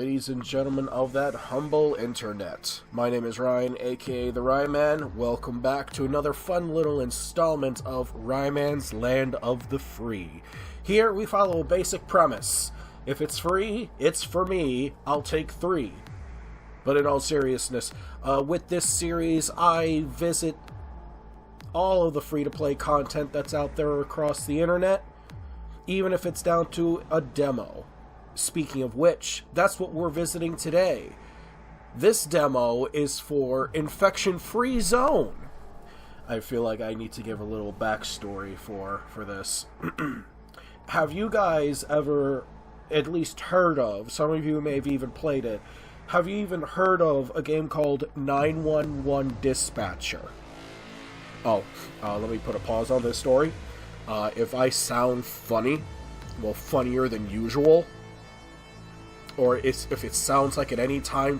ladies and gentlemen of that humble internet. My name is Ryan, aka the Ryeman. Welcome back to another fun little installment of Ryeman's Land of the Free. Here we follow a basic premise. If it's free, it's for me, I'll take 3. But in all seriousness, with this series, I visit all of the free-to-play content that's out there across the internet, even if it's down to a demo. Speaking of which, that's what we're visiting today. This demo is for Infection-Free Zone. I feel like I need to give a little backstory for this. Have you guys ever at least heard of, some of you may have even played it, have you even heard of a game called 911 Dispatcher? Oh, let me put a pause on this story. If I sound funny, well, funnier than usual, or if it sounds like at any time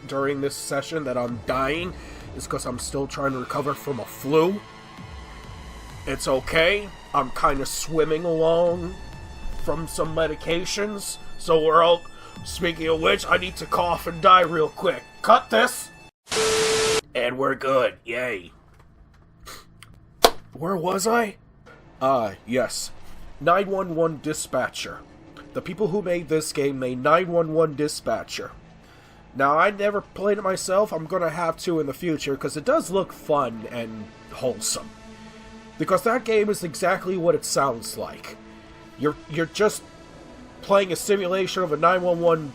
during this session that I'm dying, it's because I'm still trying to recover from a flu. It's okay. I'm kind of swimming along from some medications, so we're all... Speaking of which, I need to cough and die real quick. Cut this! And we're good. Yay. Where was I? Yes. 911 Dispatcher. The people who made this game made 911 Dispatcher. Now, I never played it myself. I'm gonna have to in the future, because it does look fun and wholesome. Because that game is exactly what it sounds like. You're just playing a simulation of a 911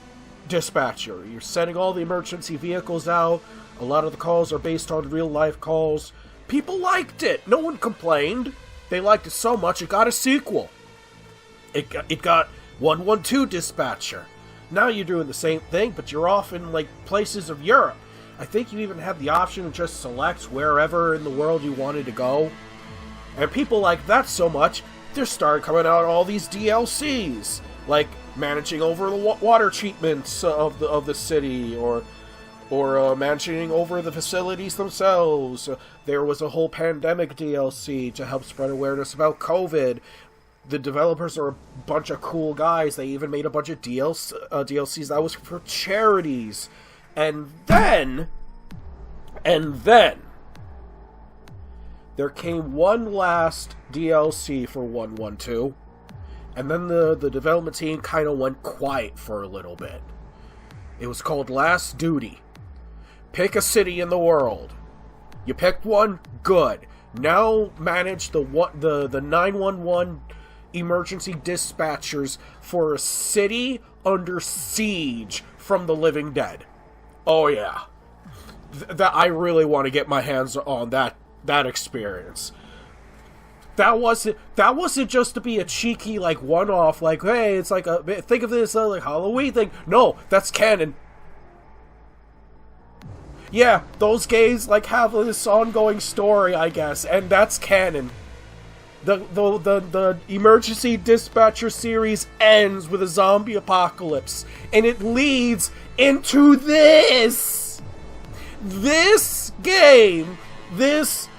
dispatcher. You're sending all the emergency vehicles out. A lot of the calls are based on real-life calls. People liked it. No one complained. They liked it so much it got a sequel. It got 112 Dispatcher. Now you're doing the same thing, but you're off in, like, places of Europe. I think you even have the option to just select wherever in the world you wanted to go. And people like that so much, there started coming out all these DLCs. Like managing over the water treatments of the city, or managing over the facilities themselves. There was a whole pandemic DLC to help spread awareness about COVID. The developers are a bunch of cool guys. They even made a bunch of DLCs that was for charities. And then there came one last DLC for 112. And then the development team kind of went quiet for a little bit. It was called Last Duty. Pick a city in the world. You picked one? Good. Now manage the 911 emergency dispatchers for a city under siege from the living dead. Oh yeah. That I really want to get my hands on that experience. That wasn't just to be a cheeky, like, one-off, like, hey, it's like think of this like Halloween thing. No, that's canon. Yeah, those gays, like, have this ongoing story, I guess, and that's canon. The emergency dispatcher series ends with a zombie apocalypse, and it leads into this game, this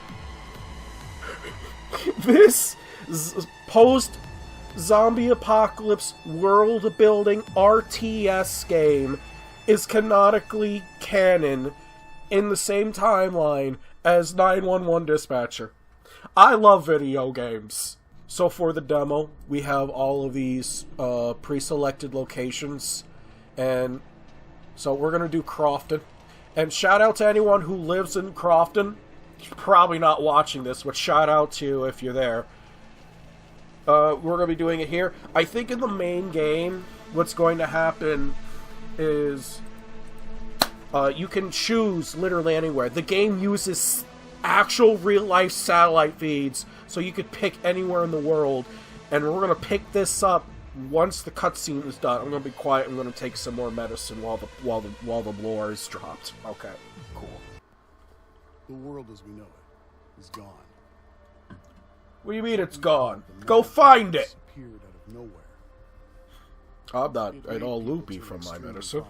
post-zombie apocalypse world-building RTS game is canonically canon in the same timeline as 911 Dispatcher. I love video games. So for the demo, we have all of these pre-selected locations, and so we're going to do Crofton. And shout out to anyone who lives in Crofton. You're probably not watching this, but shout out to you if you're there. We're going to be doing it here. I think in the main game, what's going to happen is you can choose literally anywhere. The game uses actual real-life satellite feeds, so you could pick anywhere in the world. And we're going to pick this up once the cutscene is done. I'm going to be quiet. I'm going to take some more medicine while the lore is dropped. Okay, cool. The world as we know it is gone. What do you mean it's gone? Go find it! Appeared out of nowhere. I'm not at all loopy from my medicine.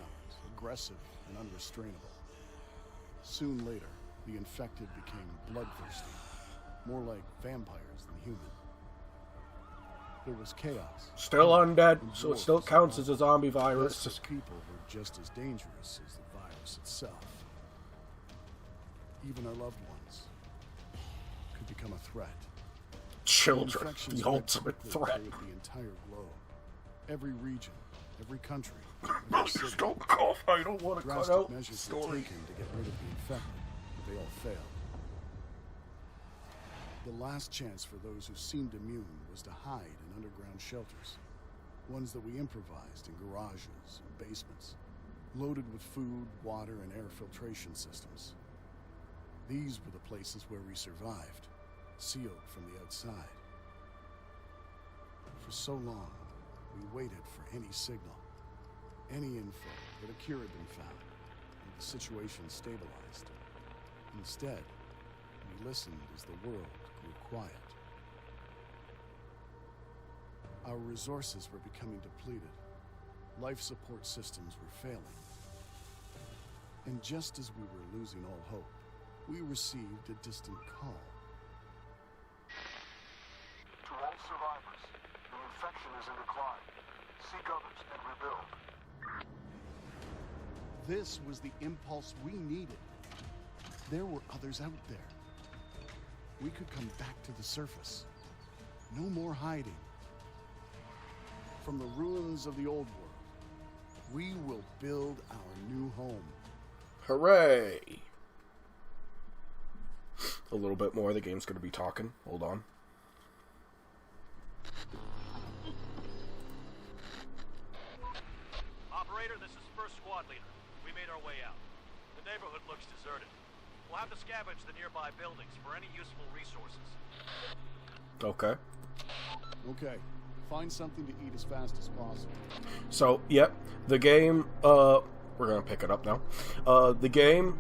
Aggressive and unrestrainable. Soon later, the infected became bloodthirsty, more like vampires than human. There was chaos. Still undead, so it still counts as a zombie virus. People were just as dangerous as the virus itself. Even our loved ones could become a threat. Children, Infections the ultimate threat. The entire globe, every region, every country, every city. Just don't cough. I don't want to cut Drastic out the measures were story. taken to get rid of the infected, but they all failed. The last chance for those who seemed immune was to hide in underground shelters, ones that we improvised in garages and basements, loaded with food, water, and air filtration systems. These were the places where we survived, sealed from the outside. For so long, we waited for any signal, any info that a cure had been found, and the situation stabilized. Instead, we listened as the world grew quiet. Our resources were becoming depleted. Life support systems were failing. And just as we were losing all hope, we received a distant call. To all survivors, the infection is in decline. Seek others and rebuild. This was the impulse we needed. There were others out there. We could come back to the surface. No more hiding. From the ruins of the old world, we will build our new home. Hooray! A little bit more. The game's going to be talking. Hold on. Operator, this is First Squad Leader. We made our way out. The neighborhood looks deserted. We'll have to scavenge the nearby buildings for any useful resources. Okay. Okay. Find something to eat as fast as possible. So, yep. The game, we're going to pick it up now. The game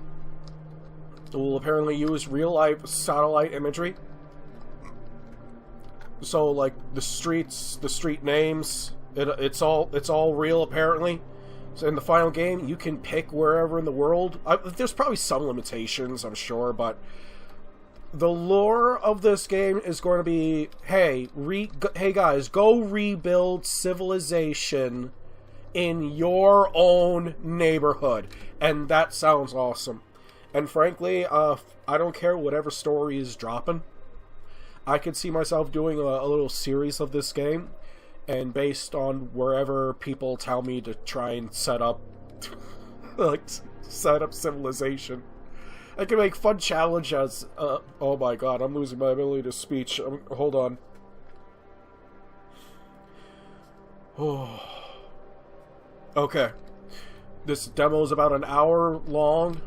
will apparently use real-life satellite imagery. So, like, the streets, the street names, it's all real, apparently. So in the final game, you can pick wherever in the world. There's probably some limitations, I'm sure, but the lore of this game is going to be, hey guys, go rebuild civilization in your own neighborhood. And that sounds awesome. And frankly, I don't care whatever story is dropping. I could see myself doing a little series of this game, and based on wherever people tell me to try and set up civilization. I can make fun challenges. Oh my god, I'm losing my ability to speech. Hold on. Oh. Okay. This demo is about an hour long.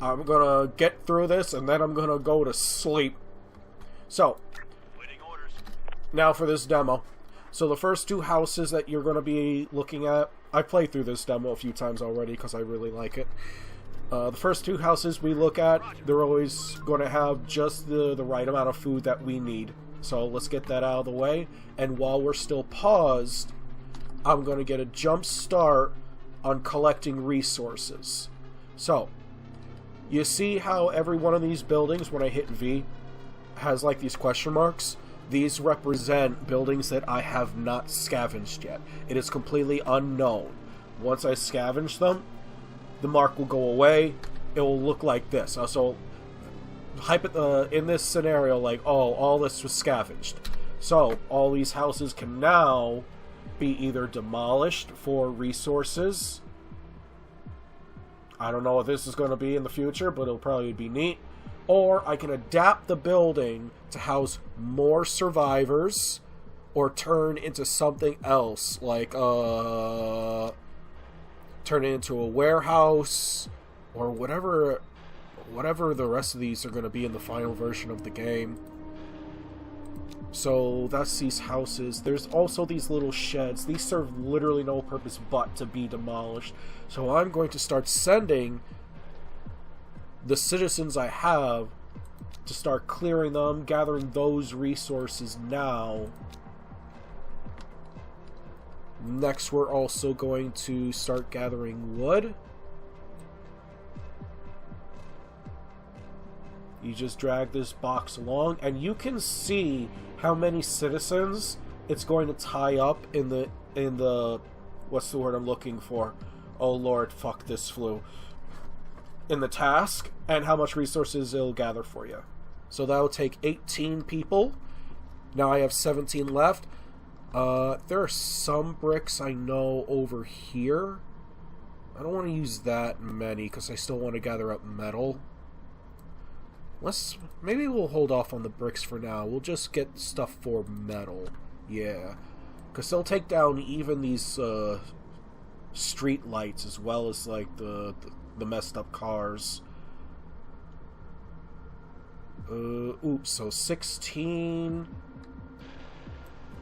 I'm gonna get through this, and then I'm gonna go to sleep. So, Waiting orders. now for this demo. So the first two houses that you're going to be looking at, I've played through this demo a few times already because I really like it. The first two houses we look at, they're always going to have just the right amount of food that we need. So let's get that out of the way. And while we're still paused, I'm going to get a jump start on collecting resources. So, you see how every one of these buildings, when I hit V, has like these question marks? These represent buildings that I have not scavenged yet. It is completely unknown. Once I scavenge them, the mark will go away. It will look like this. So, in this scenario, like, oh, all this was scavenged. So, all these houses can now be either demolished for resources. I don't know what this is going to be in the future, but it'll probably be neat. Or I can adapt the building to house more survivors, or turn into something else, like turn it into a warehouse, or whatever the rest of these are going to be in the final version of the game. So that's these houses. There's also these little sheds. These serve literally no purpose but to be demolished. So I'm going to start sending the citizens I have to start clearing them, gathering those resources now. Next, we're also going to start gathering wood. You just drag this box along, and you can see how many citizens it's going to tie up in the what's the word I'm looking for? Oh lord, fuck this flu. In the task, and how much resources it'll gather for you. So that'll take 18 people. Now I have 17 left. There are some bricks I know over here. I don't want to use that many because I still want to gather up metal. Maybe we'll hold off on the bricks for now. We'll just get stuff for metal. Yeah. Because they'll take down even these street lights as well as like the messed up cars. Oops, so 16.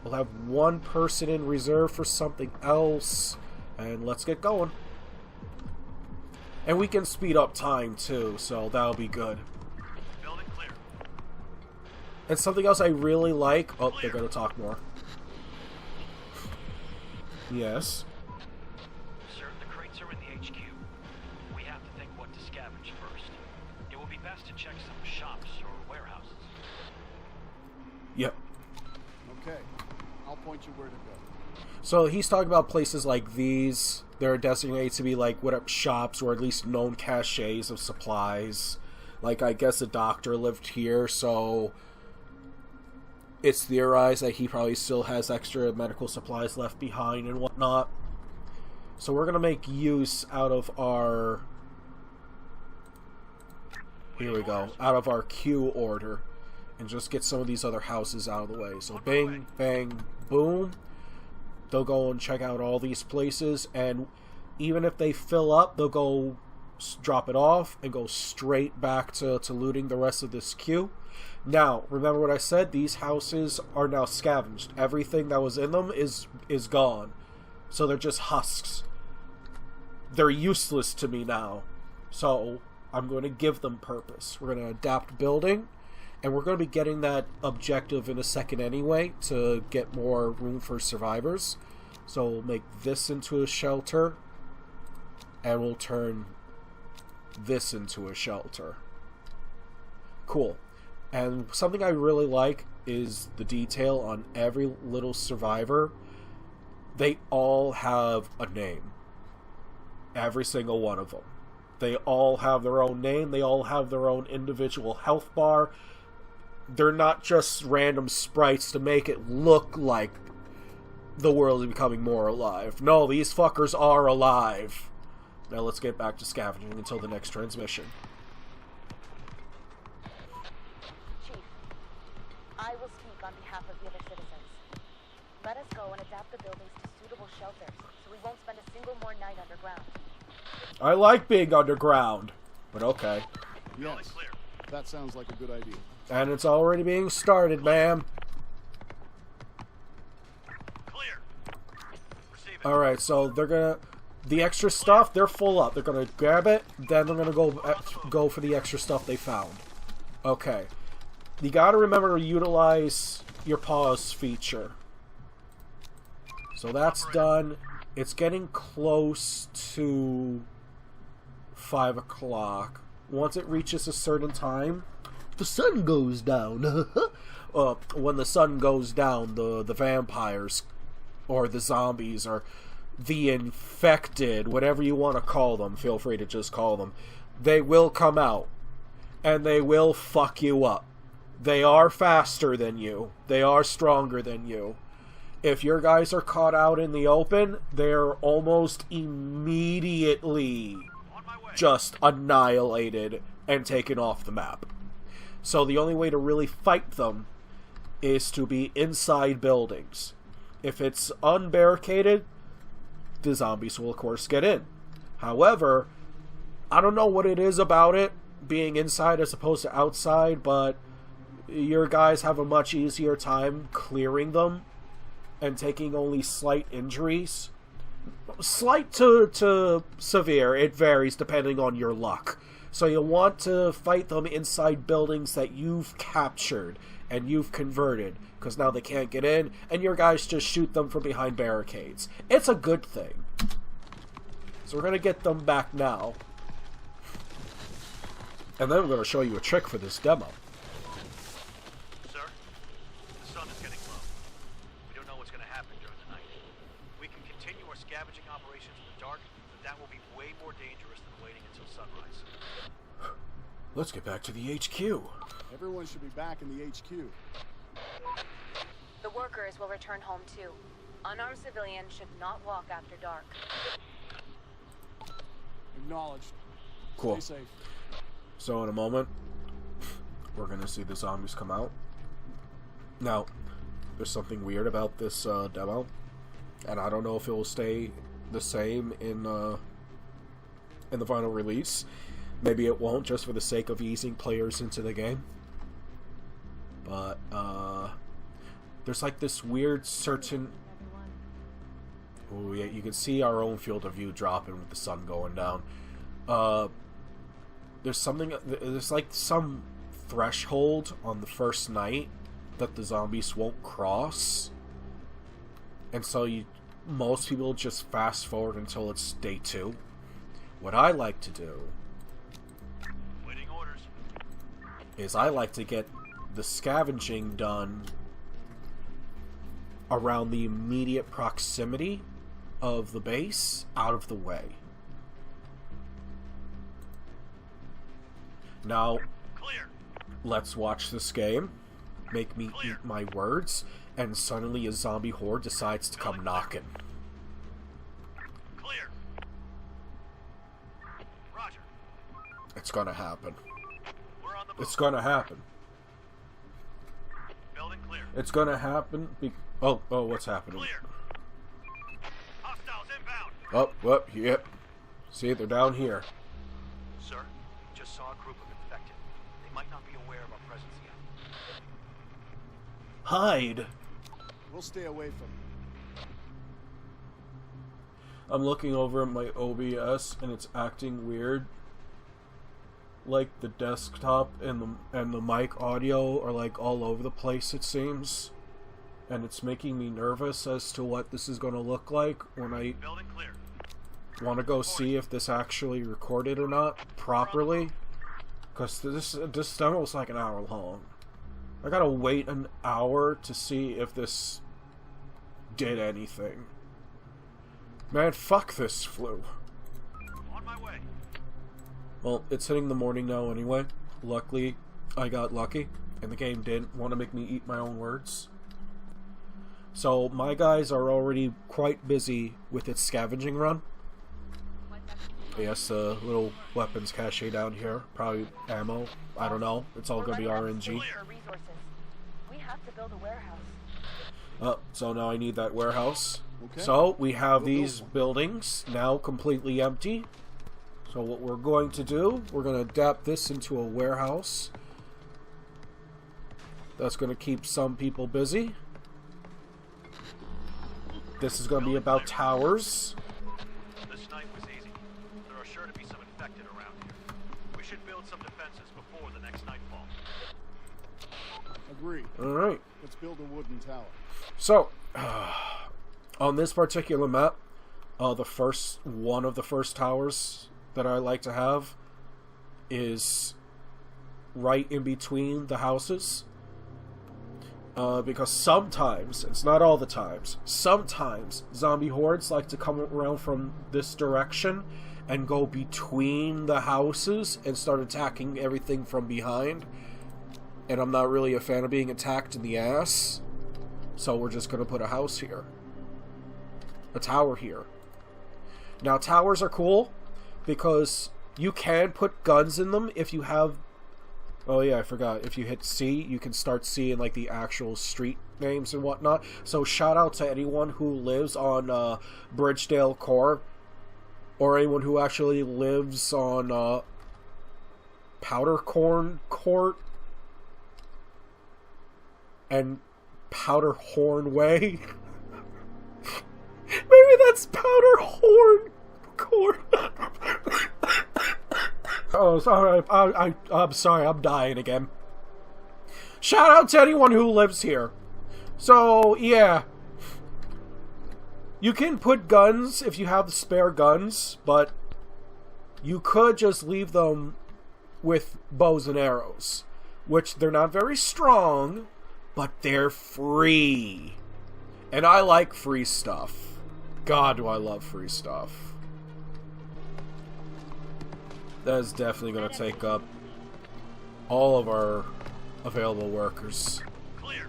We'll have one person in reserve for something else. And let's get going. And we can speed up time too, so that'll be good. Building clear. And something else I really like... Oh, they're going to talk more. Yes. Sir, the crates are in the HQ. We have to think what to scavenge first. It will be best to check some shops or warehouses. Yep. Okay, I'll point you where to go. So he's talking about places like these. They're designated to be like whatever shops or at least known caches of supplies. Like I guess a doctor lived here, so it's theorized that he probably still has extra medical supplies left behind and whatnot. So we're gonna make use out of our... Here we go. Out of our queue order. And just get some of these other houses out of the way. So bang, bang, boom. They'll go and check out all these places. And even if they fill up, they'll go drop it off and go straight back to looting the rest of this queue. Now, remember what I said? These houses are now scavenged. Everything that was in them is gone. So they're just husks. They're useless to me now. So I'm going to give them purpose. We're going to adapt building. And we're going to be getting that objective in a second anyway to get more room for survivors. So we'll make this into a shelter. And we'll turn this into a shelter. Cool. And something I really like is the detail on every little survivor. They all have a name. Every single one of them. They all have their own name. They all have their own individual health bar. They're not just random sprites to make it look like the world is becoming more alive. No, these fuckers are alive. Now let's get back to scavenging until the next transmission. Chief, I will speak on behalf of the other citizens. Let us go and adapt the buildings to suitable shelters, so we won't spend a single more night underground. I like being underground, but okay. Yes, that sounds like a good idea. And it's already being started, ma'am. Clear. Receiving. Alright, so they're gonna... The extra stuff, they're full up. They're gonna grab it, then they're gonna go for the extra stuff they found. Okay. You gotta remember to utilize your pause feature. So that's done. It's getting close to 5 o'clock. Once it reaches a certain time, the sun goes down. When the sun goes down, the vampires, or the zombies, or the infected, whatever you want to call them, feel free to just call them, they will come out. And they will fuck you up. They are faster than you. They are stronger than you. If your guys are caught out in the open, they're almost immediately just annihilated and taken off the map. So the only way to really fight them is to be inside buildings. If it's unbarricaded, the zombies will of course get in. However, I don't know what it is about it being inside as opposed to outside, but your guys have a much easier time clearing them and taking only slight injuries. Slight to severe, it varies depending on your luck. So you'll want to fight them inside buildings that you've captured and you've converted, because now they can't get in, and your guys just shoot them from behind barricades. It's a good thing. So we're going to get them back now. And then I'm going to show you a trick for this demo. Sir, the sun is getting low. We don't know what's going to happen during the night. We can continue our scavenging operations in the dark, but that will be way more dangerous than waiting until sunrise. Let's get back to the HQ. Everyone should be back in the HQ. The workers will return home too. Unarmed civilians should not walk after dark. Acknowledged. Cool. Stay safe. So in a moment, we're gonna see the zombies come out. Now, there's something weird about this demo, and I don't know if it will stay the same in the final release. Maybe it won't, just for the sake of easing players into the game. But there's like this weird certain. Oh yeah, you can see our own field of view dropping with the sun going down. There's something. There's like some threshold on the first night that the zombies won't cross, and so most people just fast forward until it's day 2. What I like to do Waiting orders. is I like to get the scavenging done around the immediate proximity of the base, out of the way. Now, Clear. let's watch this game, make me eat my words, and suddenly a zombie horde decides to come knocking. Clear. Roger. It's gonna happen. We're on the move. It's gonna happen. Building clear. It's gonna happen. Oh, what's happening? Clear. Hostiles inbound. Oh, yep. See, they're down here. Sir, just saw a group of infected. They might not be aware of our presence yet. Hide! We'll stay away from them. I'm looking over at my OBS and it's acting weird. Like the desktop and the mic audio are like all over the place, it seems. And it's making me nervous as to what this is going to look like when I Building clear. want to go see if this actually recorded or not properly. Because this demo was like an hour long. I gotta wait an hour to see if this did anything. Man, fuck this flu. On my way. Well, it's hitting the morning now anyway. Luckily, I got lucky, and the game didn't want to make me eat my own words. So, my guys are already quite busy with its scavenging run. Yes, little weapons cache down here. Probably ammo. I don't know. It's all gonna be RNG. We have to build a warehouse. So now I need that warehouse. Okay. So, we have We'll build these one. buildings now completely empty. So what we're going to do, we're going to adapt this into a warehouse. That's going to keep some people busy. This is going to be about towers. This night was easy. There are sure to be some infected around here. We should build some defenses before the next nightfall. Agree. Alright. Let's build a wooden tower. So, on this particular map, one of the first towers that I like to have is right in between the houses. Because sometimes, it's not all the times, sometimes zombie hordes like to come around from this direction and go between the houses and start attacking everything from behind. And I'm not really a fan of being attacked in the ass. So we're just going to put a house here. A tower here. Now, towers are cool because you can put guns in them if you have... Oh yeah, I forgot. If you hit C, you can start seeing like the actual street names and whatnot. So shout out to anyone who lives on Bridgedale Court, or anyone who actually lives on Powdercorn Court and Powderhorn Way. Maybe that's Powderhorn Court. Oh, sorry. I'm sorry. I'm dying again. Shout out to anyone who lives here. So, yeah. You can put guns if you have the spare guns, but you could just leave them with bows and arrows, which they're not very strong, but they're free. And I like free stuff. God, do I love free stuff. That is definitely going to take up all of our available workers. Clear.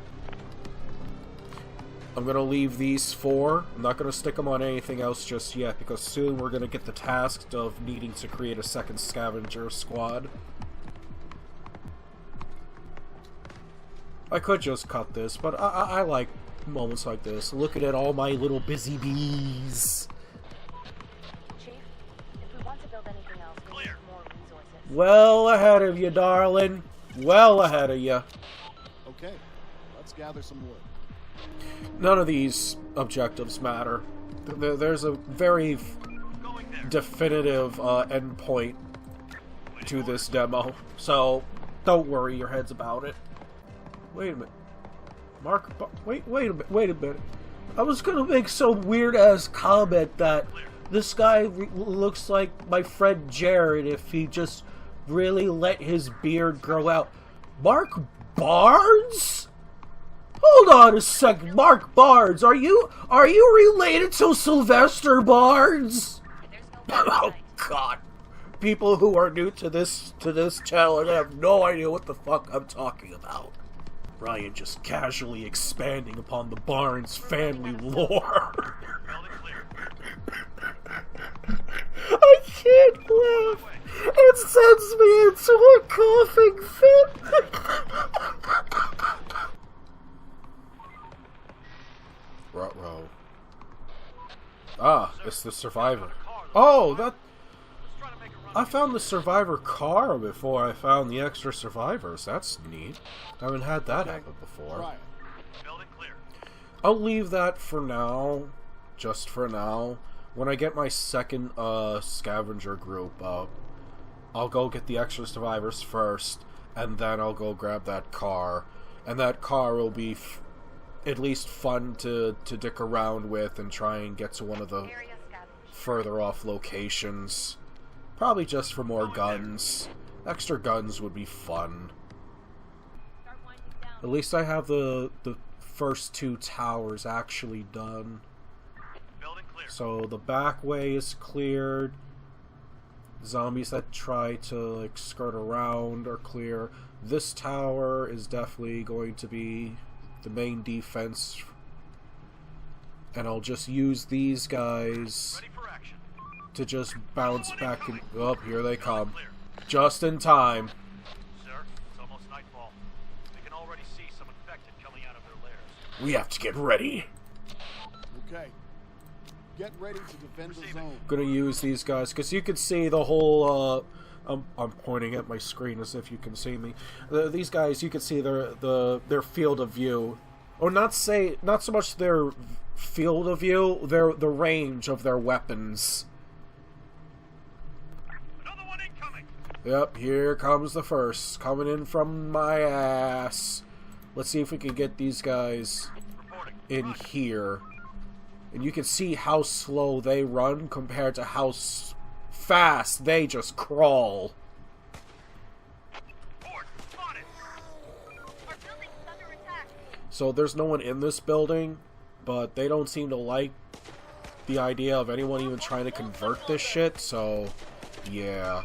I'm going to leave these 4. I'm not going to stick them on anything else just yet, because soon we're going to get the task of needing to create a second scavenger squad. I could just cut this, but I like moments like this. Look at it, all my little busy bees. Chief, if we want to build anything else, we need more resources. Well ahead of you, darling. Well ahead of you. Okay, let's gather some wood. None of these objectives matter. There's a very definitive endpoint to this demo, so don't worry your heads about it. Wait a minute. Mark, wait a minute. I was gonna make some weird-ass comment that this guy looks like my friend Jared if he just really let his beard grow out. Mark Barnes? Hold on a second, Mark Barnes. Are you related to Sylvester Barnes? Oh God. People who are new to this channel and have no idea what the fuck I'm talking about. Ryan just casually expanding upon the Barnes family lore. I can't laugh. It sends me into a coughing fit. Ruh-roh. Ah, it's the survivor. Oh, that... I found the survivor car before I found the extra survivors. That's neat. I haven't had that happen before. I'll leave that for now. Just for now. When I get my second scavenger group up, I'll go get the extra survivors first, and then I'll go grab that car. And that car will be at least fun to dick around with and try and get to one of the further off locations. Probably just for more guns. Extra guns would be fun. At least I have the first 2 towers actually done. So the back way is cleared. Zombies that try to like skirt around are clear. This tower is definitely going to be the main defense. And I'll just use these guys to just bounce back and... Oh, here they come. Just in time. Sir, it's almost nightfall. We can already see some infected coming out of their lairs. We have to get ready. Okay. Get ready to defend the zone. Gonna use these guys, because you can see the whole, I'm pointing at my screen as if you can see me. These guys, you can see their field of view. Or not so much their field of view, the range of their weapons. Yep, here comes the first. Coming in from my ass. Let's see if we can get these guys in here. And you can see how slow they run compared to how fast they just crawl. So there's no one in this building, but they don't seem to like the idea of anyone even trying to convert this shit, so yeah.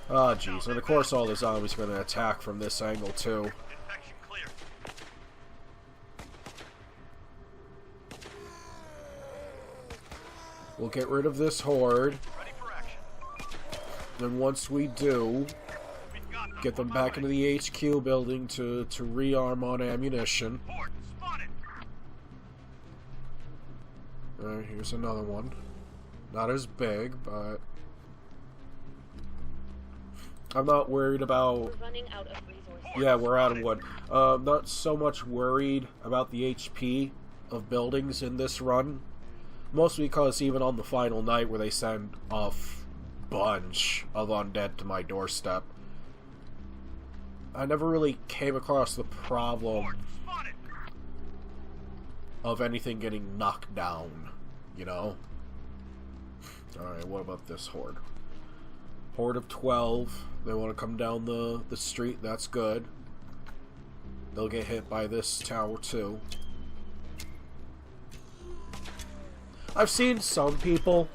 Ah, jeez. And of course all the zombies are going to attack from this angle, too. We'll get rid of this horde. Then once we do, get them back into the HQ building to rearm on ammunition. Alright, here's another one. Not as big, but... I'm not worried about... We're running out of resources. Yeah, we're out of wood. Not so much worried about the HP of buildings in this run. Mostly because even on the final night where they send a bunch of undead to my doorstep, I never really came across the problem of anything getting knocked down, you know? Alright, what about this horde? Horde of 12. They want to come down the street. That's good. They'll get hit by this tower too. I've seen some people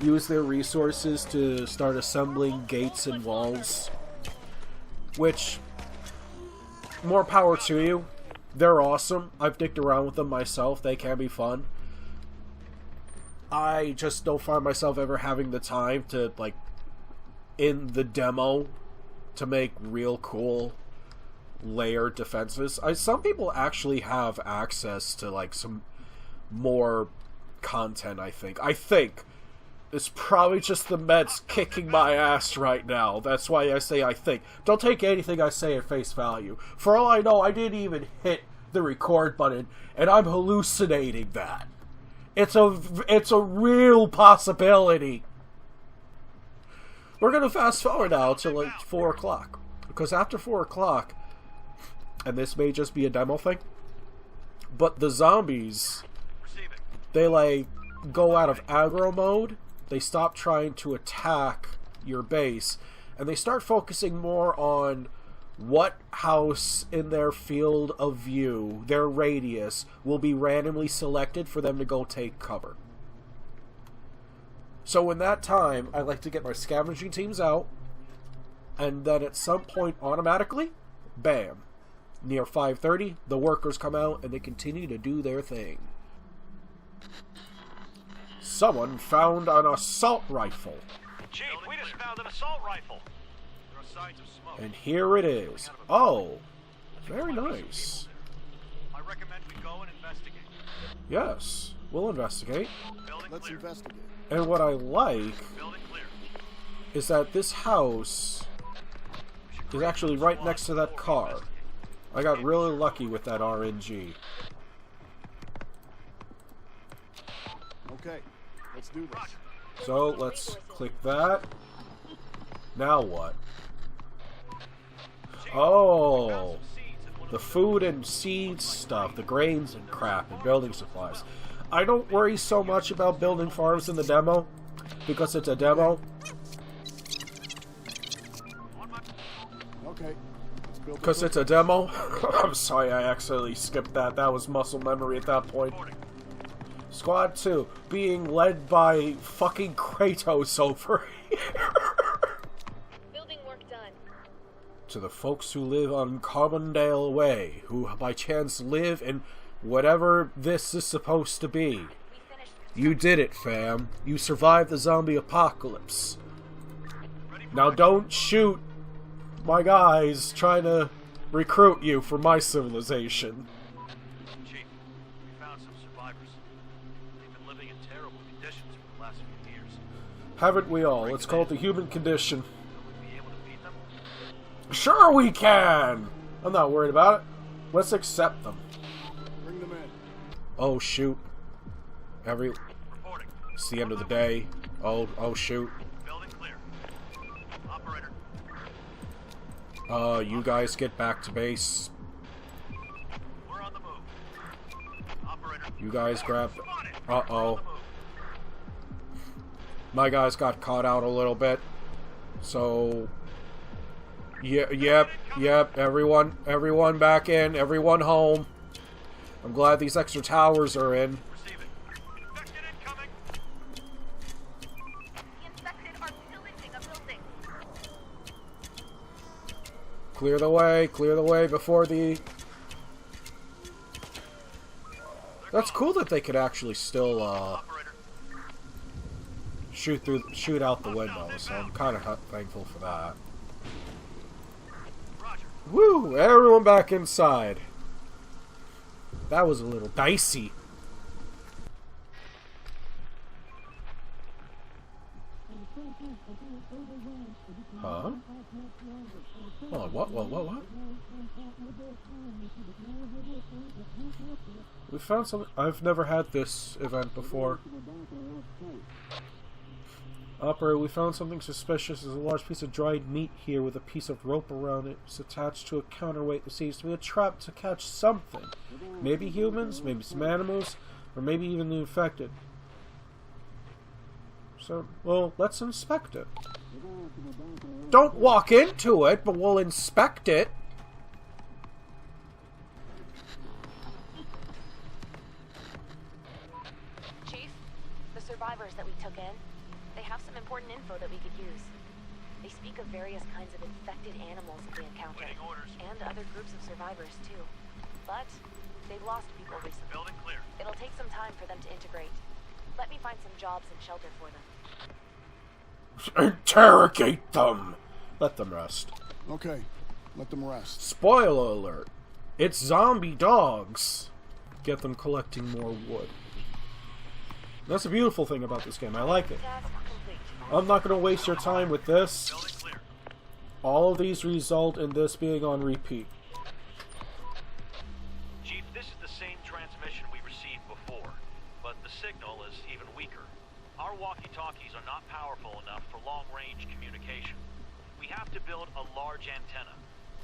use their resources to start assembling gates and walls. Which, more power to you. They're awesome. I've dicked around with them myself. They can be fun. I just don't find myself ever having the time to, like, in the demo, to make real cool layered defenses. Some people actually have access to, like, some more content, I think. It's probably just the meds kicking my ass right now. That's why I say I think. Don't take anything I say at face value. For all I know, I didn't even hit the record button, and I'm hallucinating that. It's a real possibility. We're gonna fast forward now to like 4 o'clock. Because after 4 o'clock, and this may just be a demo thing, but the zombies, they like go out of aggro mode. They stop trying to attack your base, and they start focusing more on what house in their field of view, their radius, will be randomly selected for them to go take cover. So in that time, I like to get my scavenging teams out, and then at some point, automatically, bam, near 5:30, the workers come out and they continue to do their thing. Someone found an assault rifle. Chief, we just found an assault rifle. There are signs of smoke. And here it is. Oh, very nice. I recommend we go and investigate. Yes, we'll investigate. Building Let's clear. investigate. And what I like Building clear. is that this house is actually right next to that car. I got really lucky with that RNG. Okay, let's do this. So let's click that. Now what? Oh, the food and seeds stuff, the grains and crap, and building supplies. I don't worry so much about building farms in the demo, because it's a demo. Okay, let's build. Because it's a demo. I'm sorry, I accidentally skipped that. That was muscle memory at that point. Squad 2, being led by fucking Kratos over here. Building work done. To the folks who live on Carbondale Way, who by chance live in whatever this is supposed to be. We finished. You did it, fam. You survived the zombie apocalypse. Now don't shoot my guys trying to recruit you for my civilization. Chief, we found some survivors. They've been living in terrible conditions for the last few years. Haven't we all? It's called the human condition. Will we be able to beat them? Sure we can! I'm not worried about it. Let's accept them. Bring them in. Oh shoot. Reporting. It's the end of the day. Oh shoot. Building clear. Operator. You guys get back to base. We're on the move. Operator. You guys grab... Spotted. Uh-oh. On the move. My guys got caught out a little bit. So... Yep. Everyone back in. Everyone home. I'm glad these extra towers are in. Receiving. Infected incoming. The infected are pillaging a building. Clear the way before the... That's cool that they could actually still, Operator. shoot out the window, so I'm kind of thankful for that. Roger. Woo! Everyone back inside. That was a little dicey. Huh? Oh, what? We found something. I've never had this event before. Operator, we found something suspicious. There's a large piece of dried meat here with a piece of rope around it. It's attached to a counterweight that seems to be a trap to catch something. Maybe humans, maybe some animals, or maybe even the infected. So, well, let's inspect it. Don't walk into it, but we'll inspect it. Chief, the survivors that we took in, important info that we could use. They speak of various kinds of infected animals that they encounter, Waiting orders. and other groups of survivors too. But they've lost people recently. Building clear. It'll take some time for them to integrate. Let me find some jobs and shelter for them. Interrogate them! Let them rest. Okay, let them rest. Spoiler alert. It's zombie dogs. Get them collecting more wood. That's a beautiful thing about this game. I like it. Task complete. I'm not going to waste your time with this. Building clear. All of these result in this being on repeat. Chief, this is the same transmission we received before, but the signal is even weaker. Our walkie-talkies are not powerful enough for long-range communication. We have to build a large antenna.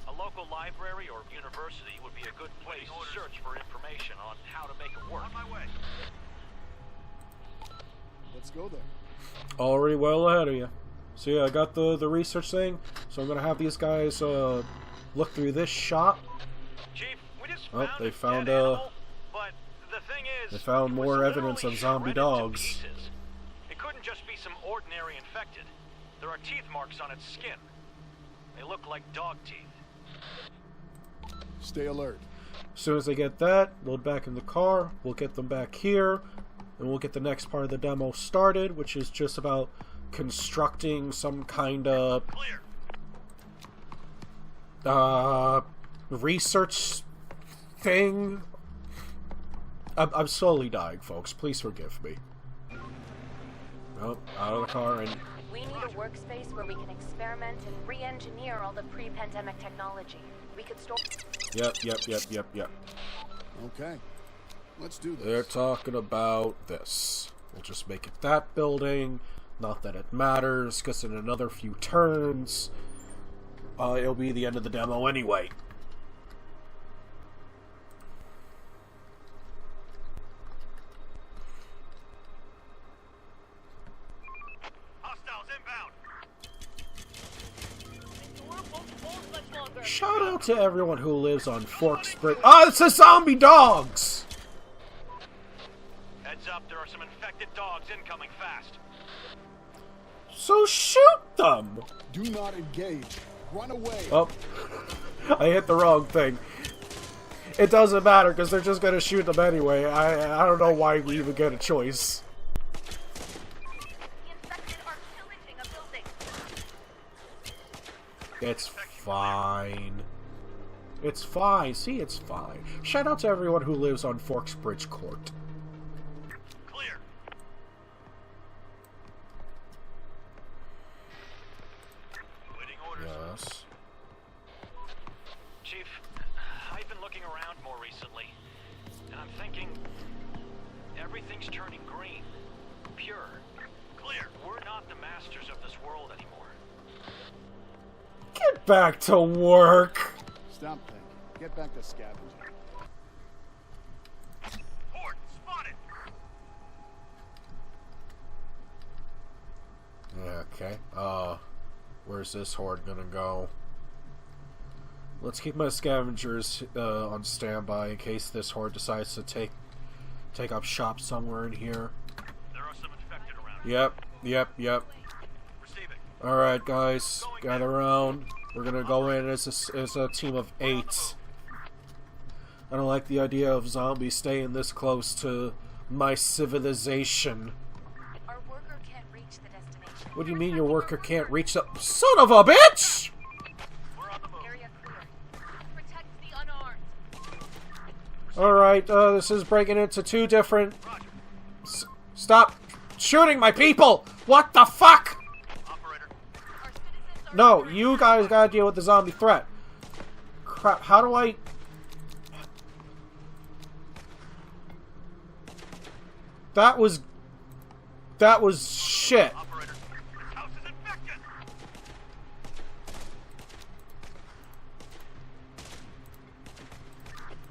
A local library or university would be a good place to search for information on how to make it work. On my way. Let's go there. Already well ahead of you. So yeah, I got the research thing. So I'm going to have these guys look through this shop. Chief, we just Oh, found they a found, dead animal, but the thing is, they found it was more evidence literally of zombie shredded to dogs. pieces. It couldn't just be some ordinary infected. There are teeth marks on its skin. They look like dog teeth. Stay alert. As soon as they get that, load back in the car. We'll get them back here. And we'll get the next part of the demo started, which is just about constructing some kind of Clear. research thing. I'm slowly dying, folks. Please forgive me. Oh, out of the car and We need a workspace where we can experiment and re-engineer all the pre-pandemic technology. We could store... yep. Okay, let's do this. They're talking about this. We'll just make it that building. Not that it matters, because in another few turns, it'll be the end of the demo anyway. Hostiles inbound. Shout out to everyone who lives on Forks Bridge. Oh, it's the zombie dogs! Heads up, there are some infected dogs incoming fast. So shoot them! Do not engage. Run away. Oh, I hit the wrong thing. It doesn't matter, because they're just going to shoot them anyway. I don't know why we even get a choice. The infected are pillaging a building. It's fine. It's fine. See, it's fine. Shout out to everyone who lives on Forks Bridge Court. Clear. Waiting orders. Yes. Chief, I've been looking around more recently, and I'm thinking everything's turning green, pure. Clear. We're not the masters of this world anymore. Get back to work! Stop thinking. Get back to scavenging. Horde, spotted! Okay. Where's this horde gonna go? Let's keep my scavengers on standby in case this horde decides to take up shop somewhere in here. There are some infected around. Yep. Receiving. Alright, guys. Gather around. We're gonna go in as a team of 8. I don't like the idea of zombies staying this close to my civilization. Our worker can't reach the destination. What do you mean your worker can't reach the... Son of a bitch! We're on the move. Area clear. Protect the unarmed. Alright, this is breaking into 2 different... Stop shooting my people! What the fuck? Operator. Our citizens are... No, you guys gotta deal with the zombie threat. Crap, how do I... That was shit. Operator. This house is infected.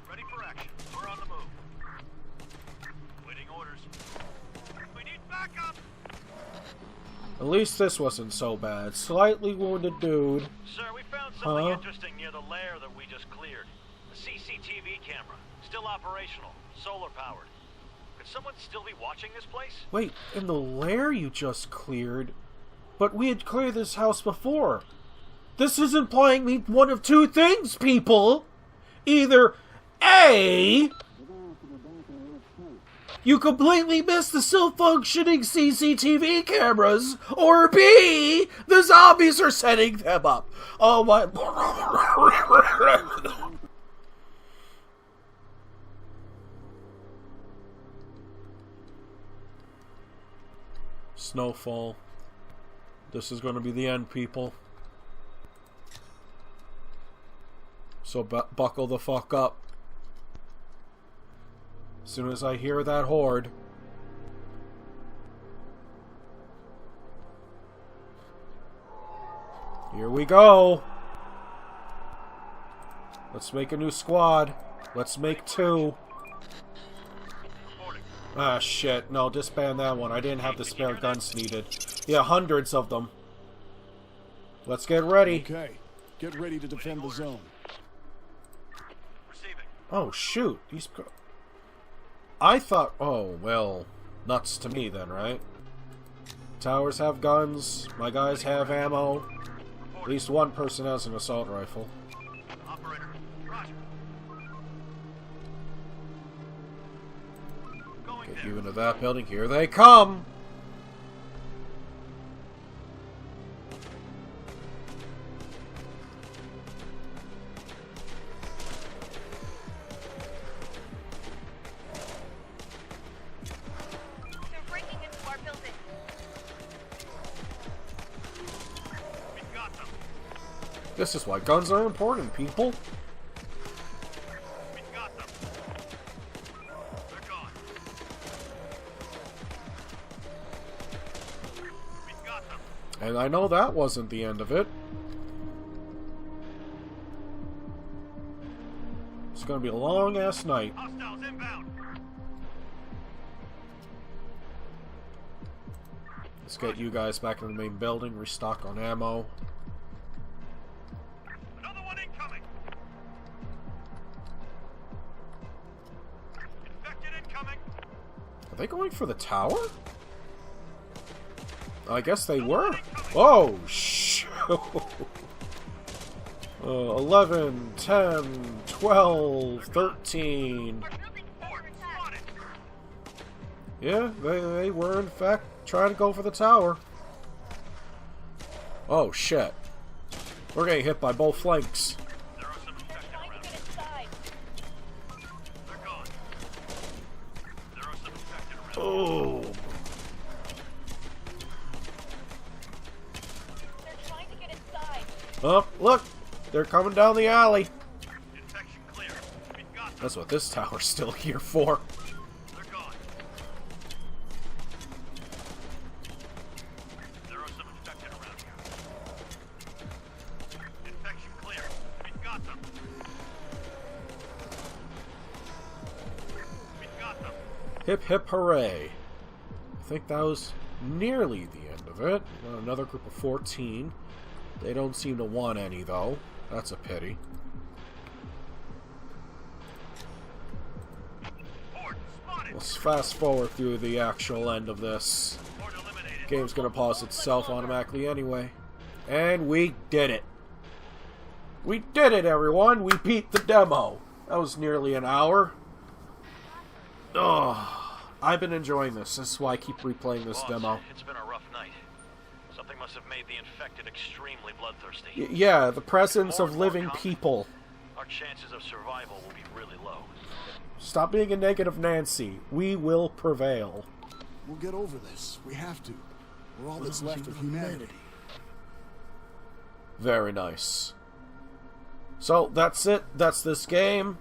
Ready for action. We're on the move. Waiting orders. We need backup. At least this wasn't so bad. Slightly wounded dude. Sir, we found something Huh? interesting near the lair that we just cleared. A CCTV camera. Still operational. Solar powered. Could someone still be watching this place? Wait, in the lair you just cleared, But we had cleared this house before. This is implying me one of two things, people. Either A, you completely missed the still functioning CCTV cameras, or B, the zombies are setting them up. Oh my... Snowfall. This is going to be the end, people. So buckle the fuck up. As soon as I hear that horde. Here we go. Let's make a new squad. Let's make 2. Ah, shit. No, disband that one. I didn't have the spare guns needed. Yeah, hundreds of them. Let's get ready. Okay. Get ready to defend the zone. Oh, shoot. I thought... Oh, well... Nuts to me then, right? Towers have guns. My guys have ammo. At least one person has an assault rifle. Operator, roger. Get you into that building. Here they come! This is why guns are important, people. We've got them. They're gone. We've got them. And I know that wasn't the end of it. It's gonna be a long-ass night. Hostiles inbound. Let's get you guys back in the main building, restock on ammo. Are they going for the tower? I guess they were. Oh, shoot. 11, 10, 12, 13. Yeah, they were in fact trying to go for the tower. Oh, shit. We're getting hit by both flanks. Oh. They're trying to get inside. Oh, look! They're coming down the alley. Infection clear. We've got them. That's what this tower's still here for. They're gone. There are some infected around here. Infection clear. We've got them. We've got them. Hip hip hooray. I think that was nearly the end of it. Another group of 14. They don't seem to want any, though. That's a pity. Let's fast forward through the actual end of this. Game's gonna pause itself automatically anyway. And we did it. We did it, everyone! We beat the demo. That was nearly an hour. Oh, I've been enjoying this. This is why I keep replaying this demo. It's been a rough night. Something must have made the infected extremely bloodthirsty. Yeah, the presence of living people. Our chances of survival will be really low. Stop being a negative Nancy. We will prevail. We'll get over this. We have to. We're all that's left of humanity. Very nice. So, that's it. That's this game.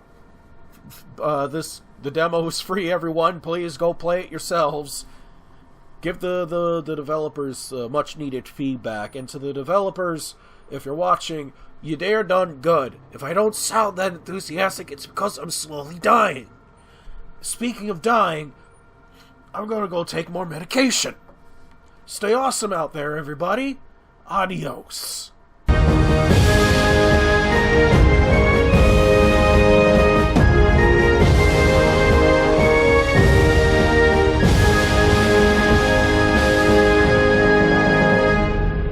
The demo is free, everyone. Please go play it yourselves. Give the developers much needed feedback. And to the developers, if you're watching, you dare done good. If I don't sound that enthusiastic, it's because I'm slowly dying. Speaking of dying, I'm gonna go take more medication. Stay awesome out there, everybody. Adios.